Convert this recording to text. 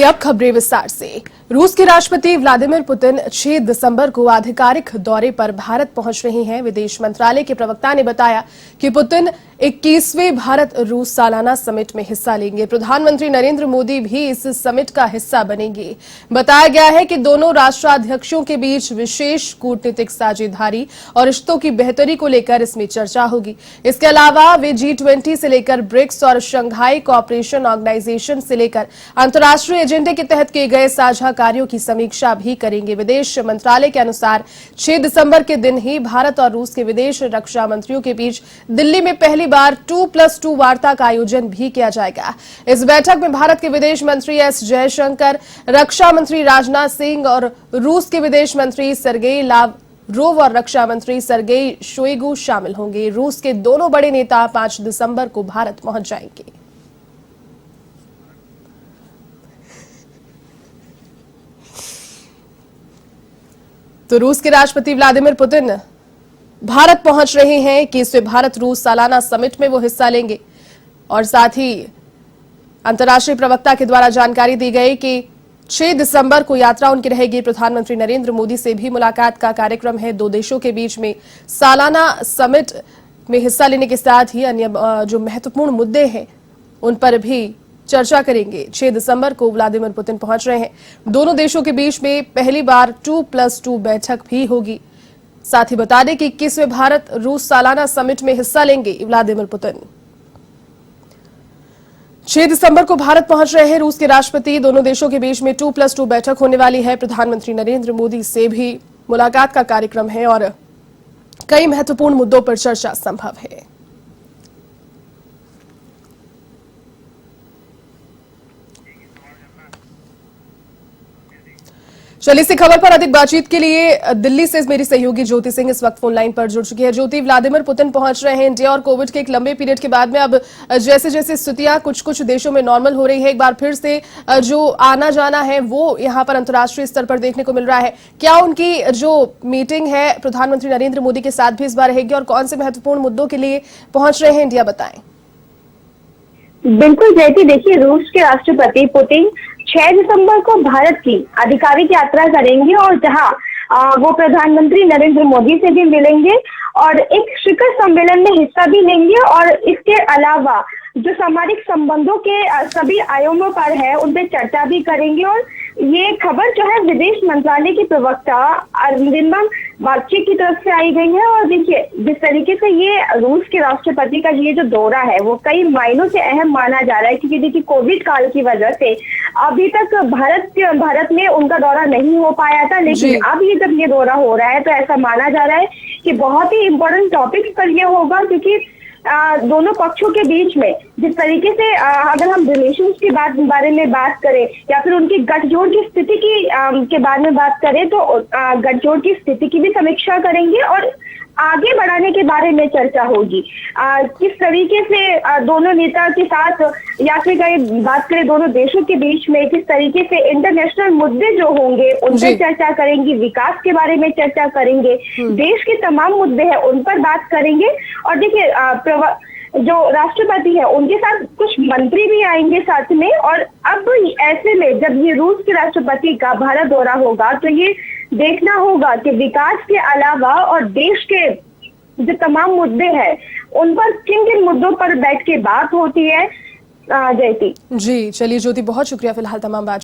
चलिए अब खबरें विस्तार से। रूस के राष्ट्रपति व्लादिमीर पुतिन 6 दिसंबर को आधिकारिक दौरे पर भारत पहुंच रहे हैं। विदेश मंत्रालय के प्रवक्ता ने बताया कि पुतिन 21वें भारत रूस सालाना समिट में हिस्सा लेंगे। प्रधानमंत्री नरेंद्र मोदी भी इस समिट का हिस्सा बनेंगे। बताया गया है कि दोनों राष्ट्राध्यक्षों के बीच विशेष कूटनीतिक साझेदारी और रिश्तों की बेहतरी को लेकर इसमें चर्चा होगी। इसके अलावा वे G20 से लेकर ब्रिक्स और शंघाई कोऑपरेशन ऑर्गेनाइजेशन से लेकर अंतर्राष्ट्रीय एजेंडे के तहत किए गए साझा कार्यों की समीक्षा भी करेंगे। विदेश मंत्रालय के अनुसार 6 दिसंबर के दिन ही भारत और रूस के विदेश रक्षा मंत्रियों के बीच दिल्ली में पहली बार 2+2 वार्ता का आयोजन भी किया जाएगा। इस बैठक में भारत के विदेश मंत्री एस जयशंकर, रक्षा मंत्री राजनाथ सिंह और रूस के विदेश मंत्री सर्गेई लावरोव और रक्षा मंत्री सर्गेई शोइगु शामिल होंगे। रूस के दोनों बड़े नेता 5 दिसंबर को भारत पहुंच जाएंगे। तो रूस के राष्ट्रपति व्लादिमीर पुतिन भारत पहुंच रहे हैं कि इससे भारत रूस सालाना समिट में वो हिस्सा लेंगे। और साथ ही अंतर्राष्ट्रीय प्रवक्ता के द्वारा जानकारी दी गई कि 6 दिसंबर को यात्रा उनकी रहेगी। प्रधानमंत्री नरेंद्र मोदी से भी मुलाकात का कार्यक्रम है। दो देशों के बीच में सालाना समिट में हिस्सा लेने के साथ ही अन्य जो महत्वपूर्ण मुद्दे हैं उन पर भी चर्चा करेंगे। 6 दिसंबर को व्लादिमीर पुतिन पहुंच रहे हैं। दोनों देशों के बीच में पहली बार 2+2 बैठक भी होगी। साथ ही बता दें कि 21वें भारत रूस सालाना समिट में हिस्सा लेंगे व्लादिमीर पुतिन। 6 दिसंबर को भारत पहुंच रहे हैं रूस के राष्ट्रपति। दोनों देशों के बीच में 2+2 बैठक होने वाली है। प्रधानमंत्री नरेंद्र मोदी से भी मुलाकात का कार्यक्रम है और कई महत्वपूर्ण मुद्दों पर चर्चा संभव है। चलिए इसी खबर पर अधिक बातचीत के लिए दिल्ली से मेरी सहयोगी ज्योति सिंह इस वक्त फोन लाइन पर जुड़ चुकी है। ज्योति, व्लादिमीर पुतिन पहुंच रहे हैं इंडिया और कोविड के एक लंबे पीरियड के बाद में अब जैसे जैसे स्थितियां कुछ देशों में नॉर्मल हो रही है, एक बार फिर से जो आना जाना है वो यहां पर अंतर्राष्ट्रीय स्तर पर देखने को मिल रहा है। क्या उनकी जो मीटिंग है प्रधानमंत्री नरेंद्र मोदी के साथ भी इस बार रहेगी और कौन से महत्वपूर्ण मुद्दों के लिए पहुंच रहे हैं इंडिया, बताएं। बिल्कुल जयती, देखिए रूस के राष्ट्रपति पुतिन 6 दिसंबर को भारत की आधिकारिक यात्रा करेंगे और जहां वो प्रधानमंत्री नरेंद्र मोदी से भी मिलेंगे और एक शिखर सम्मेलन में हिस्सा भी लेंगे और इसके अलावा जो सामरिक संबंधों के सभी आयामों पर है उन पर चर्चा भी करेंगे। और ये खबर जो है विदेश मंत्रालय की प्रवक्ता अरिंदम बागची की तरफ से आई गई है। और देखिए जिस तरीके से ये रूस के राष्ट्रपति का ये जो दौरा है वो कई मायनों से अहम माना जा रहा है, क्योंकि देखिए कोविड काल की वजह से अभी तक भारत में उनका दौरा नहीं हो पाया था, लेकिन अब ये जब ये दौरा हो रहा है तो ऐसा माना जा रहा है कि बहुत ही इम्पोर्टेंट टॉपिक्स पर ये होगा, क्योंकि दोनों पक्षों के बीच में जिस तरीके से अगर हम रिलेशंस के बारे में बात करें या फिर उनकी गठजोड़ की स्थिति की के बारे में बात करें तो गठजोड़ की स्थिति की भी समीक्षा करेंगे और आगे बढ़ाने के बारे में चर्चा होगी। किस तरीके से दोनों नेता के साथ या फिर कहीं बात करें दोनों देशों के बीच में किस तरीके से इंटरनेशनल मुद्दे जो होंगे उन पर चर्चा करेंगे, विकास के बारे में चर्चा करेंगे, देश के तमाम मुद्दे हैं उन पर बात करेंगे। और देखिए जो राष्ट्रपति है उनके साथ कुछ मंत्री भी आएंगे साथ में। और अब ऐसे में जब ये रूस के राष्ट्रपति का भारत दौरा होगा तो ये देखना होगा कि विकास के अलावा और देश के जो तमाम मुद्दे हैं उन पर किन किन मुद्दों पर बैठ के बात होती है। जयती जी, चलिए ज्योति, बहुत शुक्रिया फिलहाल तमाम बात